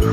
To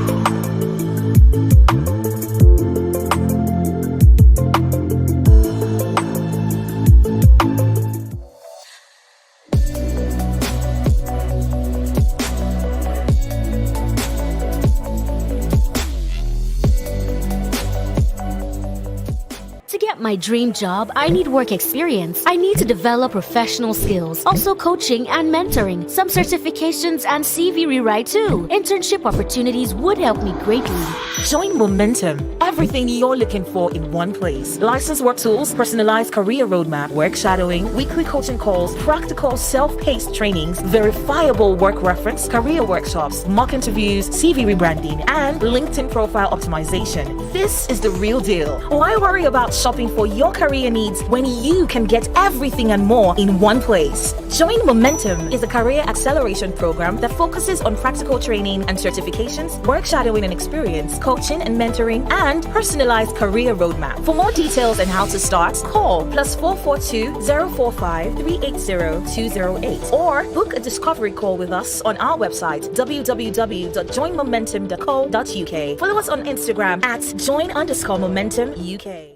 get my dream job, I need work experience. I need to develop professional skills, also coaching and mentoring, some certifications and CV rewrite too. Internship opportunities would help me greatly. Join Momentum. Everything you're looking for in one place. Licensed work tools, personalized career roadmap, work shadowing, weekly coaching calls, practical self-paced trainings, verifiable work reference, career workshops, mock interviews, CV rebranding, and LinkedIn profile optimization. This is the real deal. Why worry about shopping for your career needs when you can get everything and more in one place? Join Momentum is a career acceleration program that focuses on practical training and certifications, work shadowing and experience, coaching and mentoring, and personalized career roadmap. For more details and how to start, call +442 045 380 208 or book a discovery call with us on our website www.joinmomentum.co.uk. Follow us on Instagram at join_momentum UK.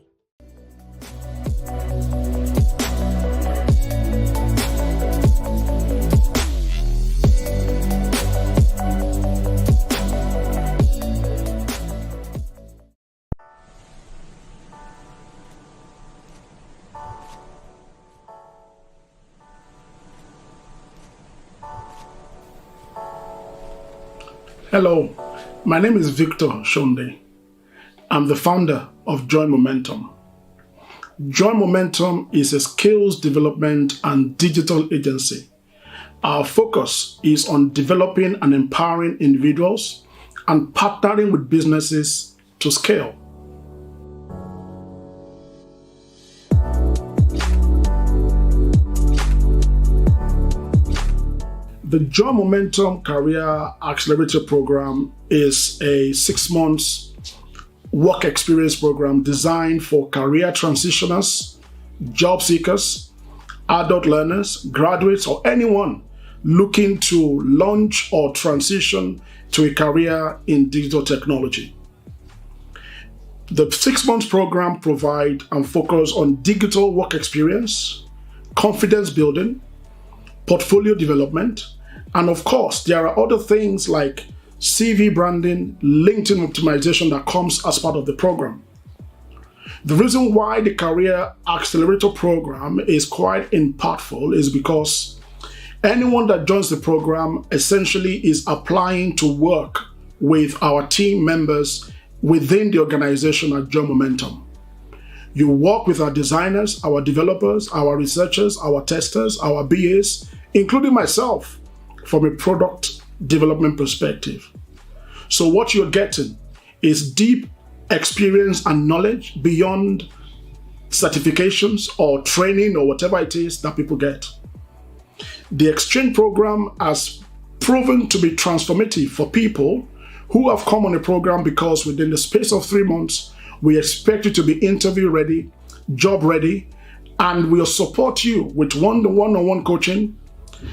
Hello, my name is Victor Shonde. I'm the founder of Join Momentum. Join Momentum is a skills development and digital agency. Our focus is on developing and empowering individuals and partnering with businesses to scale. The Join Momentum Career Accelerator Program is a 6 months work experience program designed for career transitioners, job seekers, adult learners, graduates, or anyone looking to launch or transition to a career in digital technology. The 6 months program provides and focuses on digital work experience, confidence building, portfolio development, and of course, there are other things like CV branding, LinkedIn optimization that comes as part of the program. The reason why the Career Accelerator program is quite impactful is because anyone that joins the program essentially is applying to work with our team members within the organization at Join Momentum. You work with our designers, our developers, our researchers, our testers, our BAs, including myself, from a product development perspective. So what you're getting is deep experience and knowledge beyond certifications or training or whatever it is that people get. The exchange program has proven to be transformative for people who have come on the program because within the space of 3 months, we expect you to be interview ready, job ready, and we'll support you with one-on-one coaching,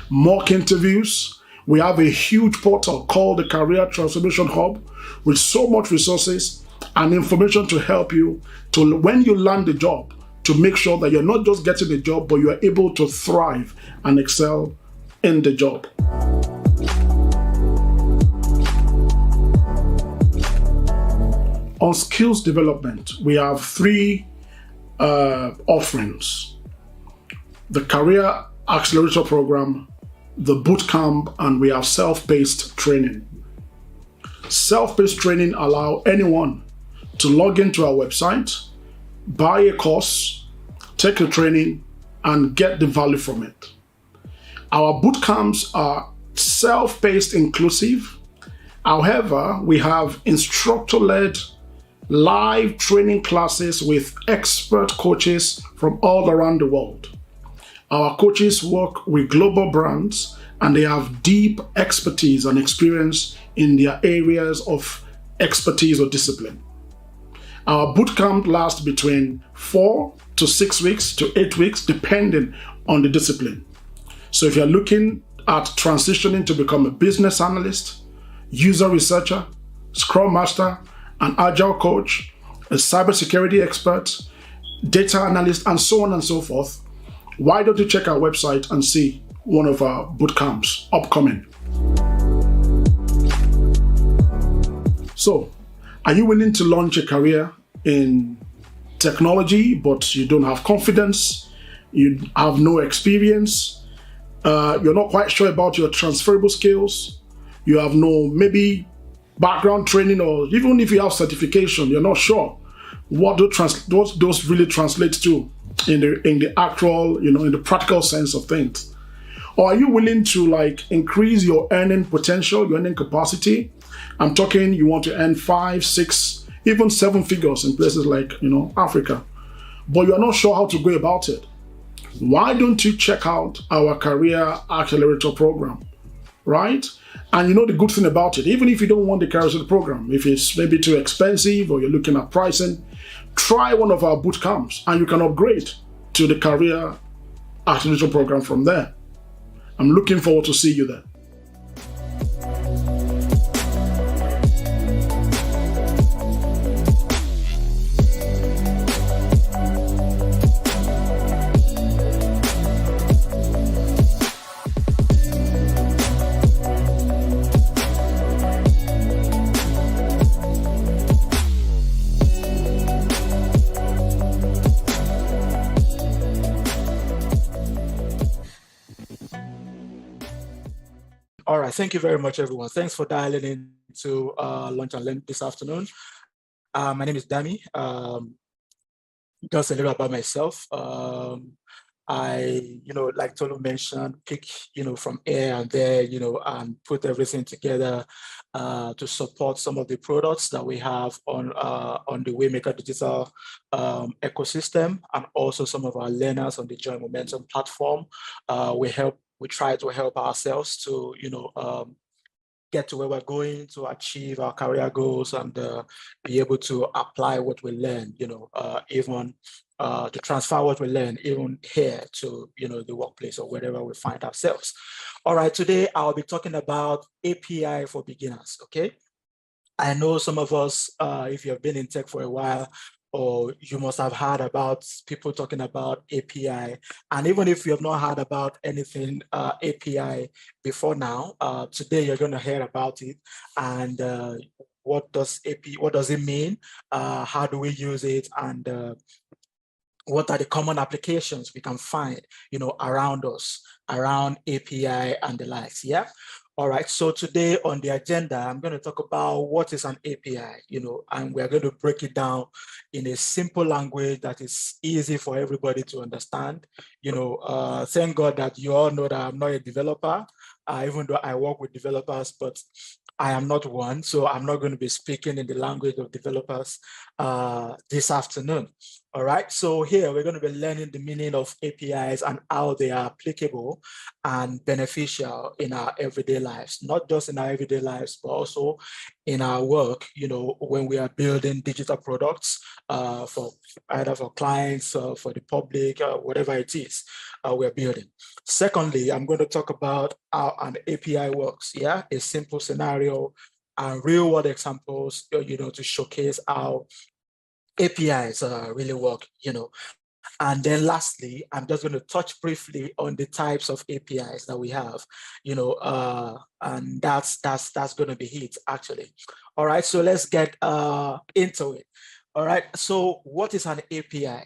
mock interviews. We have a huge portal called the Career Transformation Hub with so much resources and information to help you to, when you land the job, to make sure that you're not just getting the job, but you are able to thrive and excel in the job. On skills development, we have 3 offerings: the Career Accelerator program, the bootcamp, and we have self-paced training. Self-paced training allow anyone to log into our website, buy a course, take a training, and get the value from it. Our bootcamps are self-paced inclusive. However, we have instructor-led live training classes with expert coaches from all around the world. Our coaches work with global brands and they have deep expertise and experience in their areas of expertise or discipline. Our bootcamp lasts between 4 to 6 weeks to 8 weeks, depending on the discipline. So if you're looking at transitioning to become a business analyst, user researcher, Scrum Master, an Agile coach, a cybersecurity expert, data analyst, and so on and so forth, why don't you check our website and see one of our boot camps upcoming? So, are you willing to launch a career in technology, but you don't have confidence, you have no experience, you're not quite sure about your transferable skills, you have no maybe background training, or even if you have certification, you're not sure what those really translate to in the actual, in the practical sense of things? Or are you willing to increase your earning potential, your earning capacity? I'm talking you want to earn 5, 6, even 7 figures in places like Africa, but you're not sure how to go about it. Why don't you check out our Career Accelerator program, right? And the good thing about it, even if you don't want the Career Accelerator program, if it's maybe too expensive or you're looking at pricing, try one of our boot camps and you can upgrade to the Career Accelerator program from there. I'm looking forward to see you there. All right, thank you very much, everyone. Thanks for dialing in to Lunch and Learn this afternoon. My name is Dami. Just a little about myself. I, like Tolu mentioned, pick, from here and there, and put everything together to support some of the products that we have on the Waymaker Digital ecosystem, and also some of our learners on the Join Momentum platform. We try to help ourselves to, get to where we're going to achieve our career goals and be able to apply what we learn, even to transfer what we learn even here to, the workplace or wherever we find ourselves. All right, today I'll be talking about API for beginners, okay? I know some of us, if you've been in tech for a while, or you must have heard about people talking about API. And even if you have not heard about anything API before now, today you're going to hear about it. And what does it mean? How do we use it? And what are the common applications we can find, around us, around API and the likes, yeah? All right, so today on the agenda, I'm going to talk about what is an API, and we're going to break it down in a simple language that is easy for everybody to understand. Thank God that you all know that I'm not a developer, even though I work with developers, but I am not one, so I'm not going to be speaking in the language of developers this afternoon. All right, so here we're going to be learning the meaning of APIs and how they are applicable and beneficial in our everyday lives, not just in our everyday lives, but also in our work, when we are building digital products for either for clients, for the public, whatever it is we're building. Secondly, I'm going to talk about how an API works, a simple scenario and real world examples, to showcase how APIs really work, And then lastly, I'm just going to touch briefly on the types of APIs that we have, and that's going to be it actually. All right, so let's get into it. All right, so what is an API?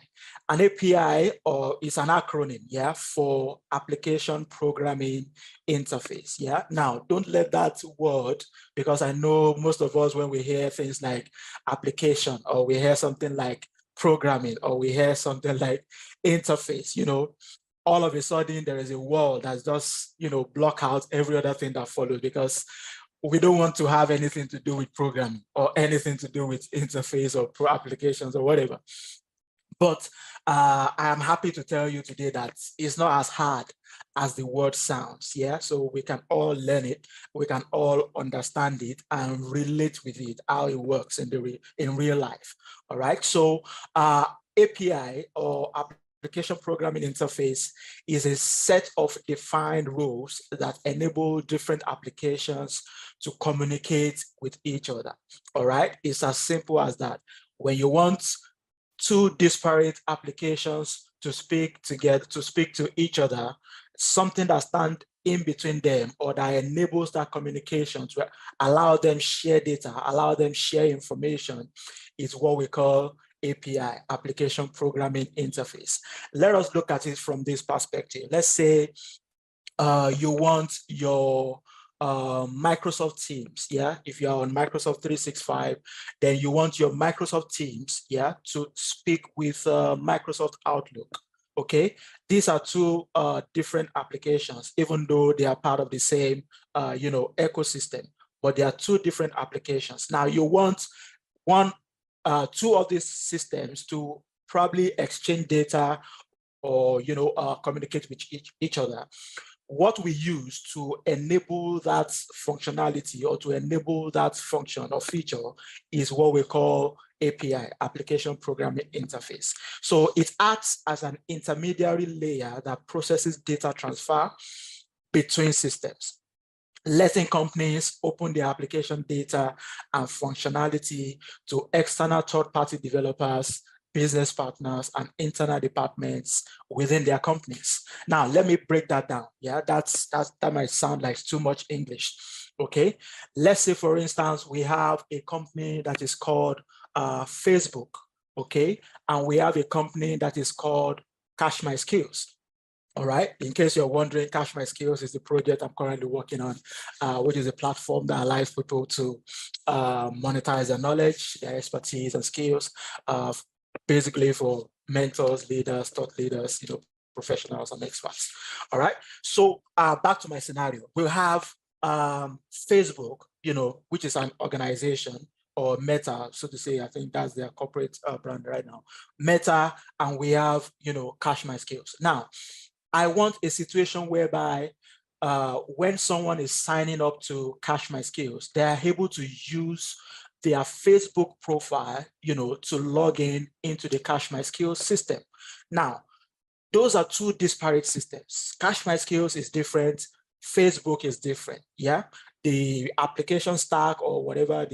An API is an acronym, for Application Programming Interface, Now, don't let that word, because I know most of us, when we hear things like application, or we hear something like programming, or we hear something like interface, all of a sudden there is a wall that's just, block out every other thing that follows, because we don't want to have anything to do with programming or anything to do with interface or pro applications or whatever. But I am happy to tell you today that it's not as hard as the word sounds, So we can all learn it, we can all understand it and relate with it, how it works in real life, all right? So API or application programming interface is a set of defined rules that enable different applications to communicate with each other. All right, it's as simple as that. When you want two disparate applications to speak together, to speak to each other, something that stands in between them or that enables that communication to allow them share data, allow them share information, is what we call API, Application Programming Interface. Let us look at it from this perspective. Let's say you want your Microsoft Teams, yeah? If you are on Microsoft 365, then you want your Microsoft Teams, yeah, to speak with Microsoft Outlook, okay? These are two different applications, even though they are part of the same, ecosystem, but they are two different applications. Now you want two of these systems to probably exchange data or, communicate with each other. What we use to enable that functionality or to enable that function or feature is what we call API, Application Programming Interface. So it acts as an intermediary layer that processes data transfer between systems, letting companies open their application data and functionality to external third-party developers, business partners, and internal departments within their companies. Now, let me break that down. Yeah, that might sound like too much English. Okay, let's say, for instance, we have a company that is called Facebook, okay, and we have a company that is called Cash My Skills. All right, in case you're wondering, Cash My Skills is the project I'm currently working on, which is a platform that allows people to monetize their knowledge, their expertise and skills, basically for mentors, leaders, thought leaders, professionals and experts. All right, so back to my scenario. We'll have Facebook, which is an organization, or Meta, so to say. I think that's their corporate brand right now, Meta, and we have, Cash My Skills. Now, I want a situation whereby when someone is signing up to Cash My Skills, they are able to use their Facebook profile, to log into the Cash My Skills system. Now, those are two disparate systems. Cash My Skills is different, Facebook is different, yeah? The application stack or whatever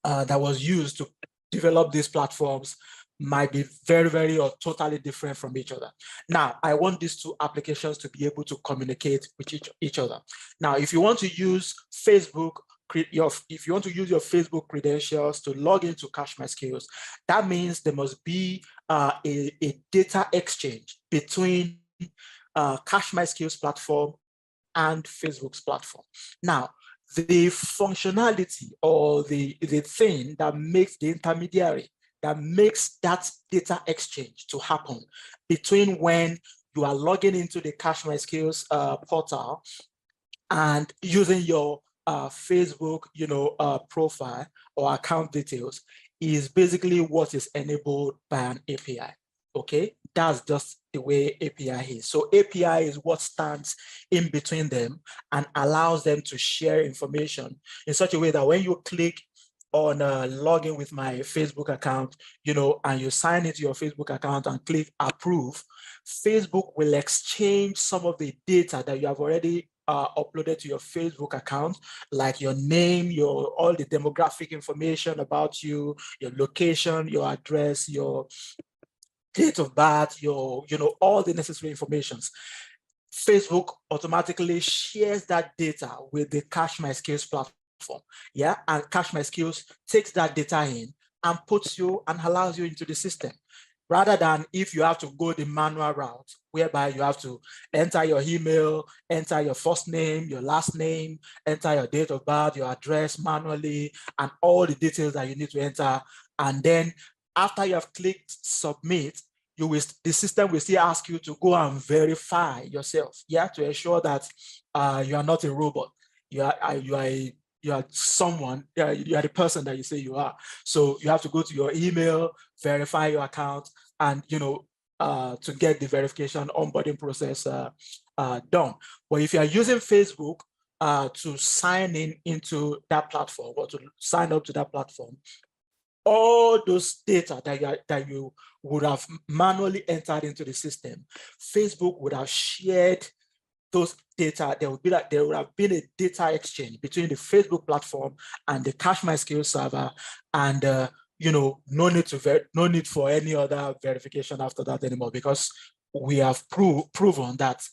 that was used to develop these platforms might be very, very or totally different from each other. Now, I want these two applications to be able to communicate with each other. Now, if you want to use Facebook, if you want to use your Facebook credentials to log into Cash My Skills, that means there must be a data exchange between Cash My Skills platform and Facebook's platform. Now, the functionality or the thing that makes the intermediary, that makes that data exchange to happen between when you are logging into the Cash My Skills portal and using your Facebook, profile or account details, is basically what is enabled by an API. Okay, that's just the way API is. So API is what stands in between them and allows them to share information in such a way that when you click on login with my Facebook account, and you sign into your Facebook account and click approve, Facebook will exchange some of the data that you have already uploaded to your Facebook account, like your name, all the demographic information about you, your location, your address, your date of birth, your, all the necessary informations. Facebook automatically shares that data with the Cash My Skills platform. Yeah, and Cash My Skills takes that data in and puts you and allows you into the system, rather than if you have to go the manual route, whereby you have to enter your email, enter your first name, your last name, enter your date of birth, your address manually, and all the details that you need to enter. And then after you have clicked submit, the system will still ask you to go and verify yourself, yeah, to ensure that you are not a robot. You are someone, you are the person that you say you are. So you have to go to your email, verify your account, and to get the verification onboarding process done. But if you are using Facebook to sign into that platform or to sign up to that platform, all those data that you would have manually entered into the system, Facebook would have shared those data. There would have been a data exchange between the Facebook platform and the CashMySkills server, and no need for any other verification after that anymore, because we have proven that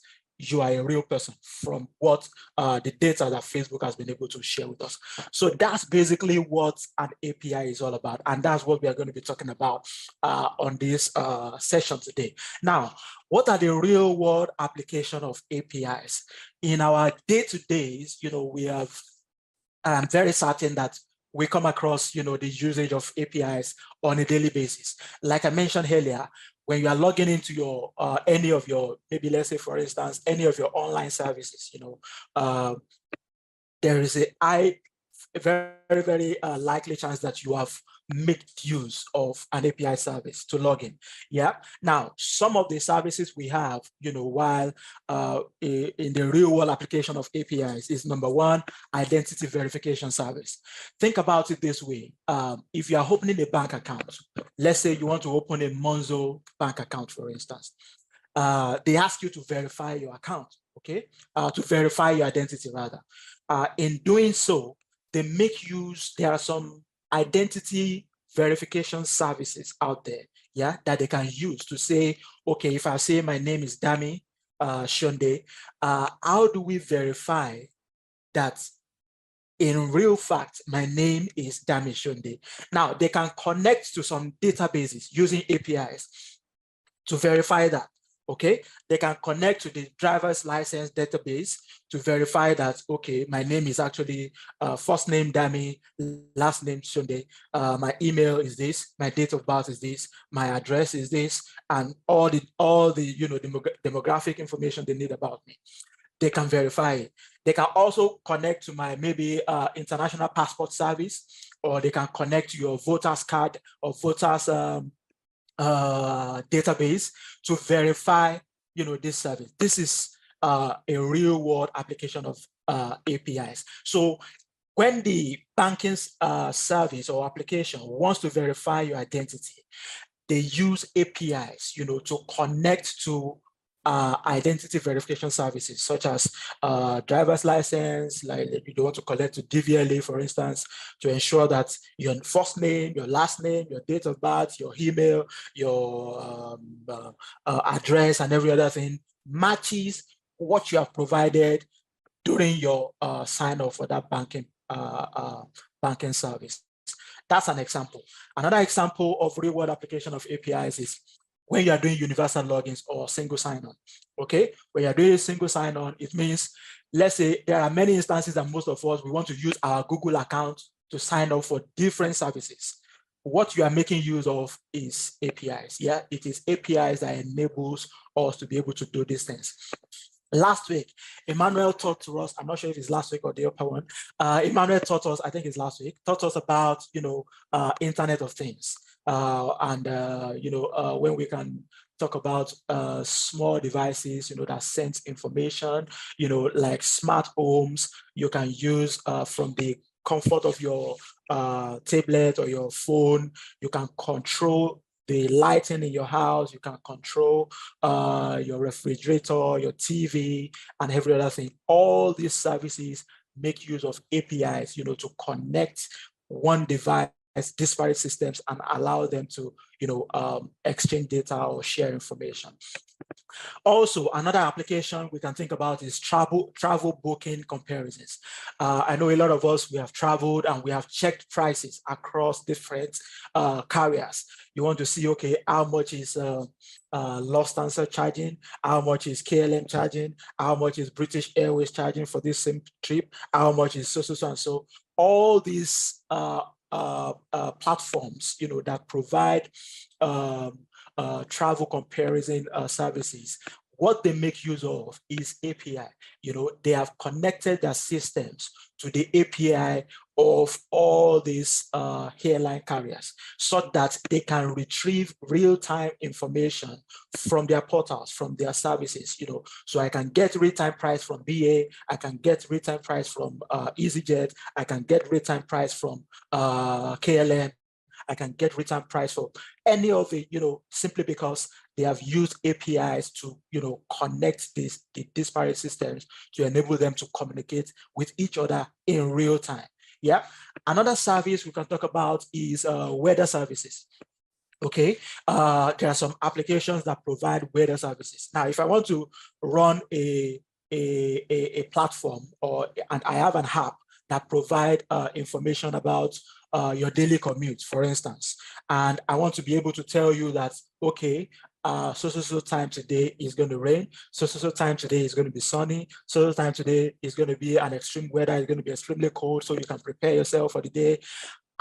you are a real person from what the data that Facebook has been able to share with us. So that's basically what an API is all about. And that's what we are going to be talking about on this session today. Now, what are the real world application of APIs? In our day-to-days, I'm very certain that we come across, the usage of APIs on a daily basis. Like I mentioned earlier, when you are logging into your any of your, maybe let's say for instance, any of your online services, there is a very, very likely chance that you have made use of an API service to log in. Yeah. Now, some of the services we have, while in the real world application of APIs is number one, identity verification service. Think about it this way. If you are opening a bank account, let's say you want to open a Monzo bank account, for instance, they ask you to verify your account, okay? To verify your identity rather. In doing so, there are some identity verification services out there, yeah, that they can use to say, okay, if I say my name is Dami Shonde, how do we verify that in real fact my name is Dami Shonde? Now, they can connect to some databases using APIs to verify that. Okay, they can connect to the driver's license database to verify that, okay, my name is actually first name Dami, last name Shonde, my email is this, my date of birth is this, my address is this, and all the demographic information they need about me. They can verify it. They can also connect to my maybe international passport service, or they can connect to your voter's card or voter's database to verify, this service. This is a real world application of APIs. So when the banking service or application wants to verify your identity, they use APIs, to connect to identity verification services, such as driver's license, like you don't want to collect to DVLA, for instance, to ensure that your first name, your last name, your date of birth, your email, your address, and every other thing matches what you have provided during your sign up for that banking service. That's an example. Another example of real-world application of APIs is when you are doing universal logins or single sign-on, okay? When you're doing single sign-on, it means, let's say there are many instances that most of us, we want to use our Google account to sign up for different services. What you are making use of is APIs, yeah? It is APIs that enables us to be able to do these things. Last week, Emmanuel talked to us, I'm not sure if it's last week or the upper one, Emmanuel taught us, I think it's last week, taught us about, Internet of Things. When we can talk about small devices, that sense information, like smart homes, you can use from the comfort of your tablet or your phone. You can control the lighting in your house, you can control your refrigerator, your TV, and every other thing. All these services make use of APIs, to connect one device, disparate systems, and allow them to, exchange data or share information. Also, another application we can think about is travel booking comparisons. I know a lot of us, we have traveled and we have checked prices across different carriers. You want to see, okay, how much is Lufthansa charging? How much is KLM charging? How much is British Airways charging for this same trip? How much is so and so? All these platforms, that provide travel comparison services, what they make use of is API. They have connected their systems to the API of all these airline carriers so that they can retrieve real-time information from their portals, from their services. So I can get real-time price from BA, I can get real-time price from EasyJet, I can get real-time price from KLM, I can get return price for any of it, simply because they have used APIs to, connect the disparate systems to enable them to communicate with each other in real time. Yeah. Another service we can talk about is weather services. Okay, there are some applications that provide weather services. Now, if I want to run a platform and I have an app that provide information about your daily commute, for instance, and I want to be able to tell you that, okay, so time today is going to rain, so time today is going to be sunny, so time today is going to be an extreme weather, it's going to be extremely cold, so you can prepare yourself for the day.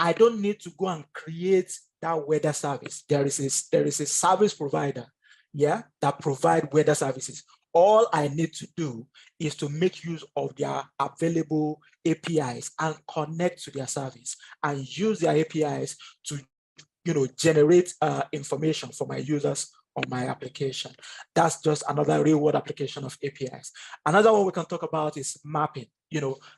I don't need to go and create that weather service. There is a service provider, yeah, that provide weather services. All I need to do is to make use of their available APIs and connect to their service and use their APIs to, generate information for my users on my application. That's just another real-world application of APIs. Another one we can talk about is mapping.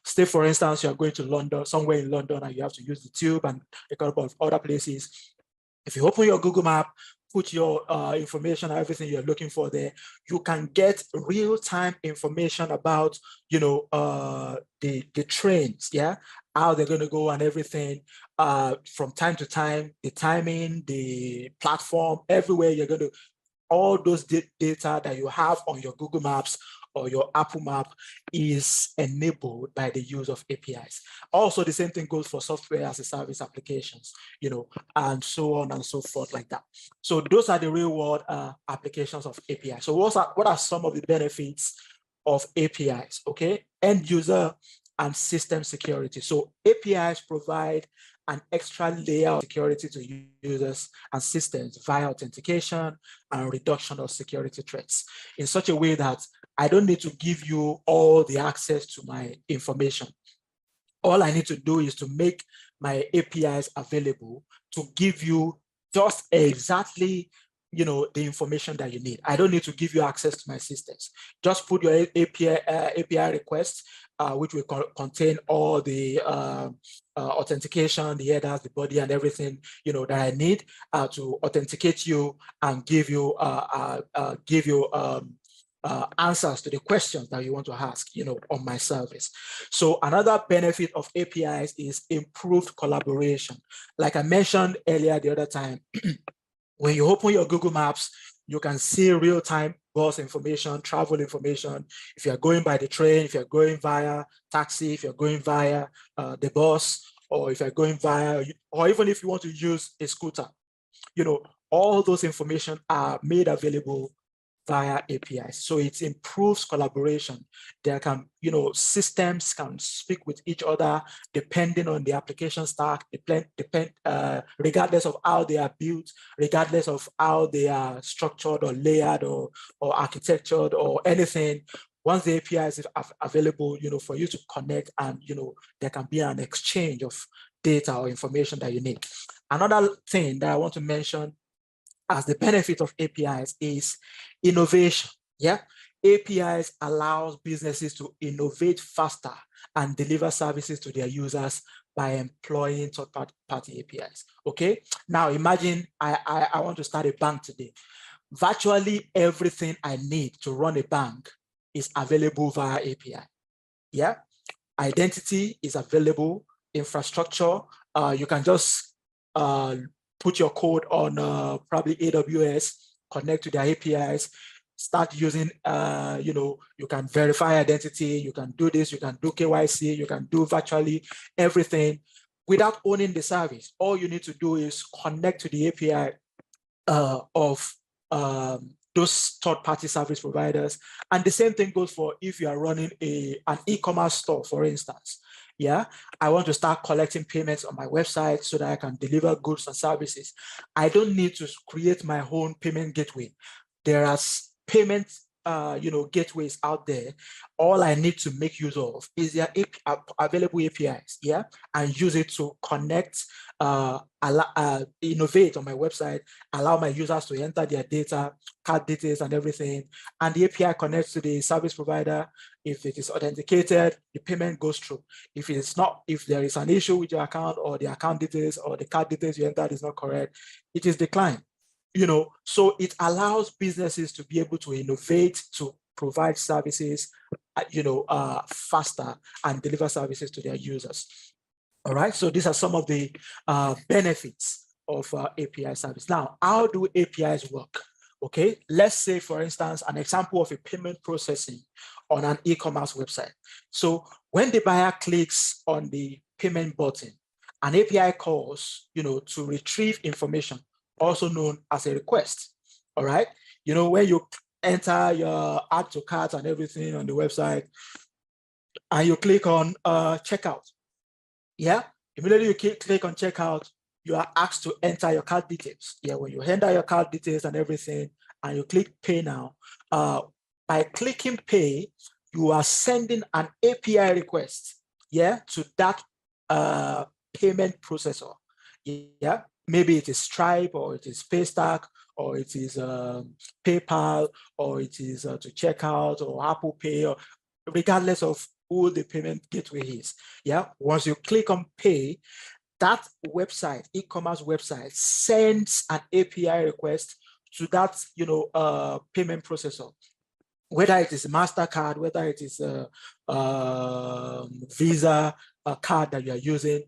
Say for instance, you are going to London, somewhere in London, and you have to use the tube and a couple of other places. If you open your Google Map, put your information, everything you're looking for there, you can get real-time information about, the trains, yeah, how they're going to go and everything from time to time, the timing, the platform, everywhere you're going to, all those data that you have on your Google Maps or your Apple Map is enabled by the use of APIs. Also, the same thing goes for software as a service applications, and so on and so forth like that. So those are the real world applications of APIs. So what are some of the benefits of APIs? Okay, end user and system security. So APIs provide an extra layer of security to users and systems via authentication and reduction of security threats in such a way that I don't need to give you all the access to my information. All I need to do is to make my APIs available to give you just exactly the information that you need. I don't need to give you access to my systems. Just put your API request, which will contain all the authentication, the headers, the body, and everything that I need to authenticate you and give you answers to the questions that you want to ask, on my service. So another benefit of APIs is improved collaboration. Like I mentioned earlier the other time, when you open your Google Maps, you can see real-time bus information, travel information. If you're going by the train, if you're going via taxi, if you're going via the bus, or if you're going via, or even if you want to use a scooter, all those information are made available via APIs. So it improves collaboration. There can, systems can speak with each other depending on the application stack, regardless of how they are built, regardless of how they are structured or layered or architectured or anything. Once the API is available, for you to connect and, there can be an exchange of data or information that you need. Another thing that I want to mention as the benefit of APIs is innovation. Yeah, APIs allows businesses to innovate faster and deliver services to their users by employing third-party APIs. Okay, now imagine I want to start a bank today. Virtually everything I need to run a bank is available via API. Yeah, identity is available, infrastructure, you can just put your code on probably AWS, connect to their APIs, start using, you can verify identity, you can do this, you can do KYC, you can do virtually everything without owning the service. All you need to do is connect to the API of those third-party service providers. And the same thing goes for if you are running an e-commerce store, for instance. Yeah, I want to start collecting payments on my website so that I can deliver goods and services. I don't need to create my own payment gateway. There are payment gateways out there. All I need to make use of is their available APIs, yeah, and use it to connect, innovate on my website, allow my users to enter their data, card details and everything, and the API connects to the service provider, If it is authenticated, the payment goes through. If it is not, if there is an issue with your account or the account details or the card details you entered is not correct, it is declined. So it allows businesses to be able to innovate, to provide services, faster and deliver services to their users. All right, so these are some of the benefits of API service. Now, how do APIs work? Okay, let's say, for instance, an example of a payment processing on an e-commerce website. So when the buyer clicks on the payment button, an API calls, to retrieve information, also known as a request. All right, when you enter your add to cart and everything on the website, and you click on checkout. Yeah, immediately you click on checkout, you are asked to enter your card details. Yeah, when you enter your card details and everything, and you click pay now, by clicking pay, you are sending an API request, to that payment processor. Yeah, maybe it is Stripe, or it is Paystack, or it is PayPal, or it is to checkout, or Apple Pay, or regardless of who the payment gateway is. Yeah, once you click on pay, that website, e-commerce website, sends an API request to that payment processor, whether it is MasterCard, whether it is a Visa card that you are using.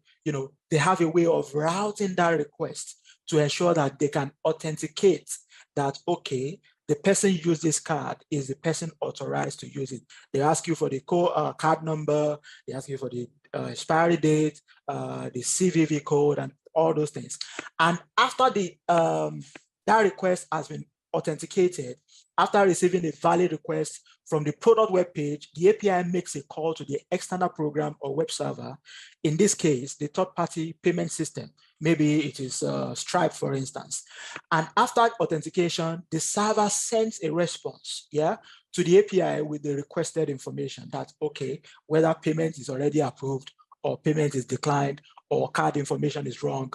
They have a way of routing that request to ensure that they can authenticate that, okay, the person used this card is the person authorized to use it. They ask you for the card number, they ask you for the expiry date, the CVV code, and all those things. And after the that request has been authenticated, after receiving a valid request from the product web page, the API makes a call to the external program or web server. In this case, the third-party payment system. Maybe it is Stripe, for instance. And after authentication, the server sends a response, to the API with the requested information. That, okay, whether payment is already approved or payment is declined or card information is wrong.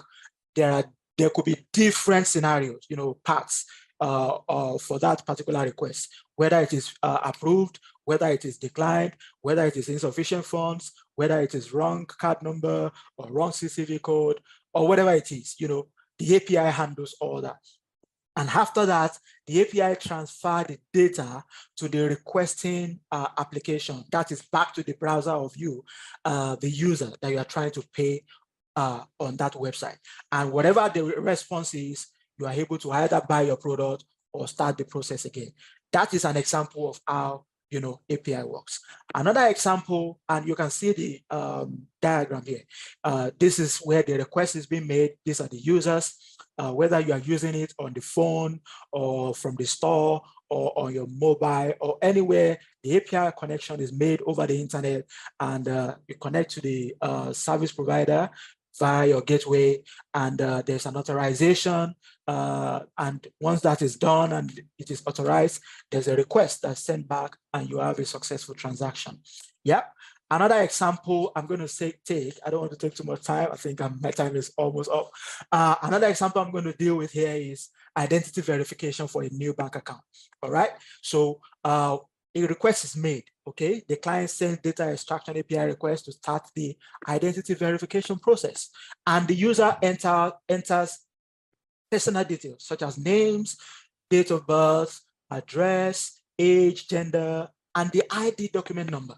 There could be different scenarios, paths for that particular request, whether it is approved, whether it is declined, whether it is insufficient funds, whether it is wrong card number or wrong CCV code, or whatever it is, the API handles all that. And after that, the API transfers the data to the requesting application. That is back to the browser of you, the user that you are trying to pay on that website. And whatever the response is, you are able to either buy your product or start the process again. That is an example of how API works. Another example, and you can see the diagram here. This is where the request is being made. These are the users, whether you are using it on the phone or from the store or on your mobile or anywhere, the API connection is made over the internet, and you connect to the service provider via your gateway, and there's an authorization, and once that is done and it is authorized, there's a request that's sent back and you have a successful transaction. Another example I'm going to take, I don't want to take too much time, I think my time is almost up. Another example I'm going to deal with here is identity verification for a new bank account. All right, so a request is made, okay? The client sends data extraction API request to start the identity verification process. And the user enters personal details such as names, date of birth, address, age, gender, and the ID document number.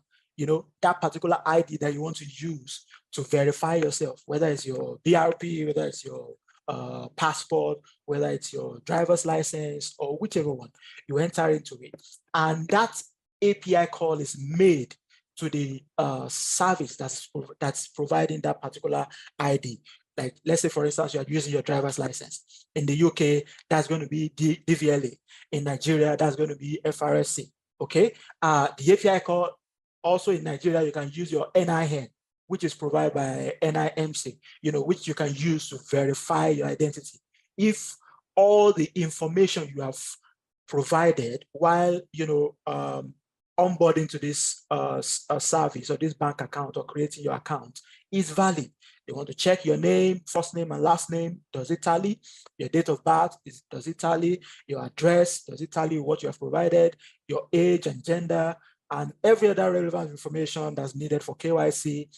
That particular ID that you want to use to verify yourself, whether it's your BRP, whether it's your passport, whether it's your driver's license, or whichever one, you enter into it. And that API call is made to the service that's providing that particular ID. Like, let's say, for instance, you are using your driver's license. In the UK, that's going to be DVLA. In Nigeria, that's going to be FRSC, okay? The API call, also in Nigeria, you can use your NIN, which is provided by NIMC, which you can use to verify your identity. If all the information you have provided while, onboarding to this service or this bank account or creating your account is valid, they want to check your name, first name and last name, does it tally? Your date of birth, does it tally? Your address, does it tally what you have provided? Your age and gender, and every other relevant information that's needed for KYC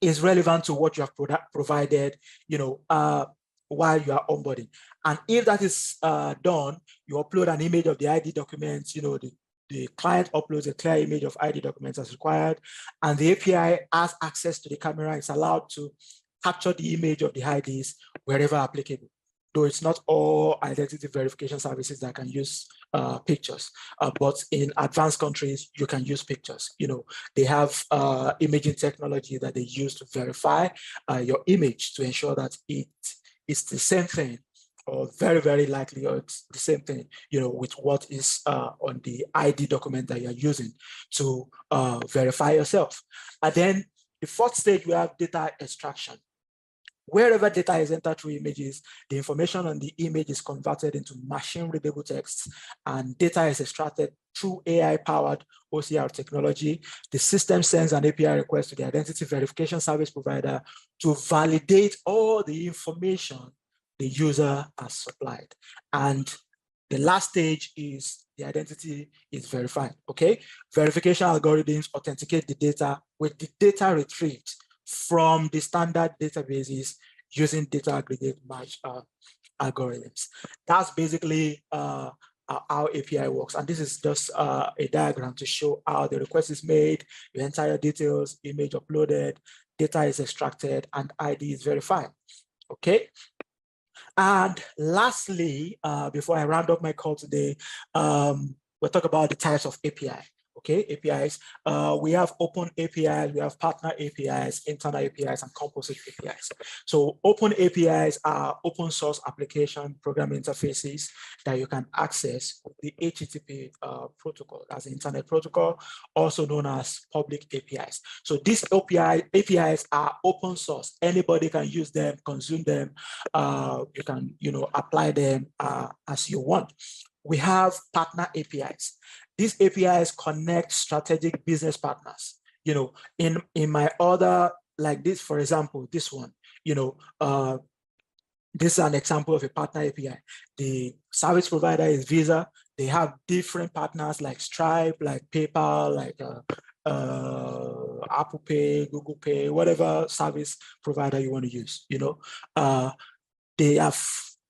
is relevant to what you have provided, while you are onboarding. And if that is done, you upload an image of the ID documents, the client uploads a clear image of ID documents as required, and the API has access to the camera. It's allowed to capture the image of the IDs wherever applicable, though it's not all identity verification services that can use pictures, but in advanced countries, you can use pictures. They have imaging technology that they use to verify your image to ensure that it's the same thing, or very, very likely, or it's the same thing, with what is on the ID document that you're using to verify yourself. And then the fourth stage, we have data extraction. Wherever data is entered through images, the information on the image is converted into machine-readable text, and data is extracted through AI-powered OCR technology. The system sends an API request to the identity verification service provider to validate all the information the user has supplied. And the last stage is the identity is verified, okay? Verification algorithms authenticate the data with the data retrieved from the standard databases using data aggregate match algorithms. That's basically how API works. And this is just a diagram to show how the request is made, the entire details, image uploaded, data is extracted, and ID is verified, okay? And lastly, before I round up my call today, we'll talk about the types of API. Okay, APIs. We have open APIs, we have partner APIs, internal APIs, and composite APIs. So open APIs are open source application programming interfaces that you can access with the HTTP protocol, as the Internet Protocol, also known as public APIs. So these APIs are open source. Anybody can use them, consume them. You can, apply them as you want. We have partner APIs. These APIs connect strategic business partners. In my order, like this, for example, this one, this is an example of a partner API. The service provider is Visa. They have different partners like Stripe, like PayPal, like Apple Pay, Google Pay, whatever service provider you want to use. They have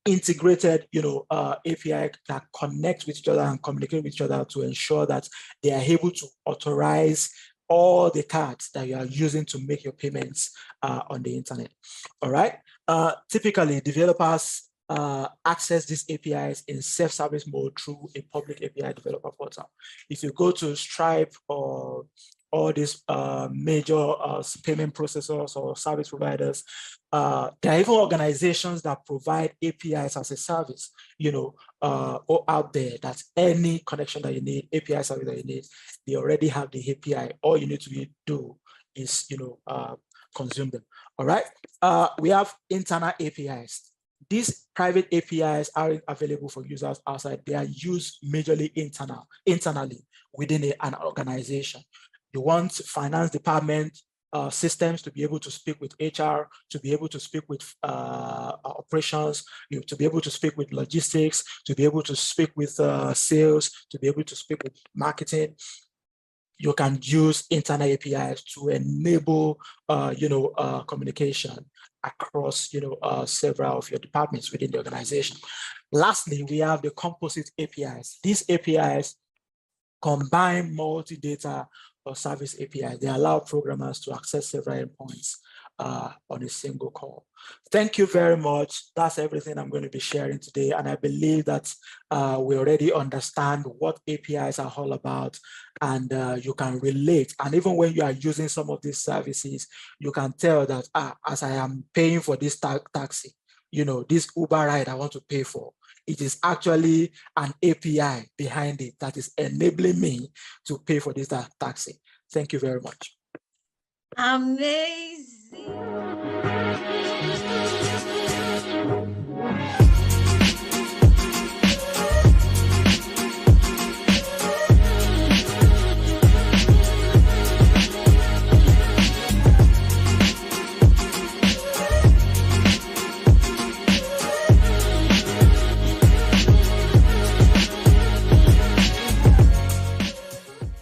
integrated, API that connect with each other and communicate with each other to ensure that they are able to authorize all the cards that you are using to make your payments on the internet. All right. Typically, developers access these APIs in self-service mode through a public API developer portal. If you go to Stripe or all these major payment processors or service providers, there are even organizations that provide APIs as a service, or out there, that any connection that you need, API service that you need, they already have the API. All you need to do is, consume them. All right. We have internal APIs. These private APIs aren't available for users outside. They are used majorly internally within an organization. You want finance department systems to be able to speak with HR, to be able to speak with operations, to be able to speak with logistics, to be able to speak with sales, to be able to speak with marketing. You can use internal APIs to enable, communication across, several of your departments within the organization. Lastly, we have the composite APIs. These APIs combine multi-data or service APIs. They allow programmers to access several endpoints on a single call. Thank you very much. That's everything I'm going to be sharing today. And I believe that we already understand what APIs are all about, and you can relate. And even when you are using some of these services, you can tell that, as I am paying for this taxi, this Uber ride I want to pay for, it is actually an API behind it that is enabling me to pay for this taxi. Thank you very much. Amazing.